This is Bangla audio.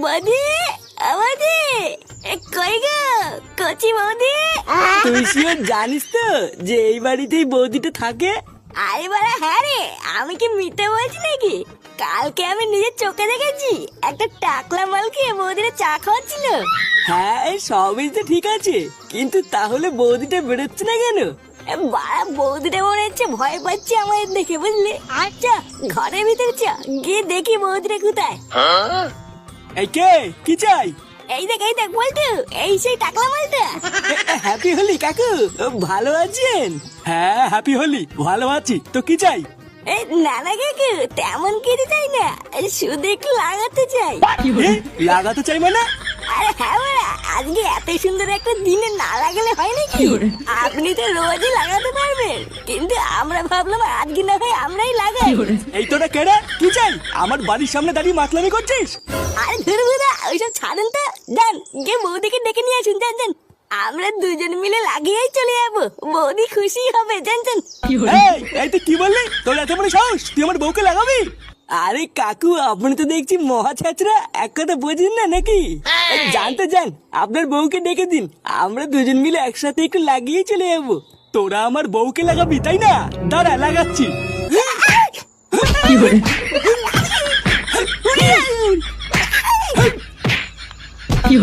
বৌদি বৌদি কই গো কচি বৌদি? তুই শিওর জানিস তো যে এই বাড়িতেই বৌদিটা থাকে? আরে বাড়া হ্যাঁ রে, আমি কি মিথ্যে বলছি নাকি? কালকে আমি নিজের চোখে দেখেছি একটা টাকলা মালকে বৌদিরা চা খাওয়াচ্ছিল। হ্যাঁ এই সবই তো ঠিক আছে, কিন্তু তাহলে বৌদিটা বেরোচ্ছে না কেন? বাড়া বৌদিটা মনে হচ্ছে ভয় পাচ্ছে আমাদের দেখে, বুঝলি? আচ্ছা ঘরের ভিতরে চা, গিয়ে দেখি বৌদিটা কোথায়। এই কে, কি চাই? এই দেখ বলতো, এই সেই টাকলা মালটা। হ্যাপি হোলি কাকু, ভালো আছেন? হ্যাঁ হ্যাপি হোলি, ভালো আছি। তো কি চাই? এই নানা কাকু তেমন কিছু চাই না, শুধু একটু লাগাতে চাই। এ, লাগাতে চাই মানে? আরে হ্যাঁ বাড়া, আজকে এত সুন্দর একটা দিনে না লাগালে হয় নাকি? আপনি তো রোজই লাগাতে পারবেন, কিন্তু আমরা ভাবলাম আজকে না হয় আমরাই লাগাই। এই তোরা কেডা, কি চাই? আমার বাড়ির সামনে দাঁড়িয়ে মাতলামি করছিস? আরে ধরবো না ওইসব, ছাড়েন তো। যান গিয়ে বৌদিকে ডেকে নিয়ে আসুন, যান। আমরা দুজন মিলে লাগিয়েই চলে যাবো, বৌদি খুশি হবে। যান। এই তুই কি বললি? তোর এত বড় সাহস, তুই আমার বউকে লাগাবি? আরে কাকু আপনি তো দেখছি মহা ছাত্রা, এক কথা বোঝেন না নাকি? জানতে যান, আপনার বউকে ডেকে দিন, আমরা দুজন মিলে একসাথে একটু লাগিয়ে চলে যাবো। তোরা আমার বউকে লাগাবি তাই না? দাঁড়া লাগাচ্ছি। কি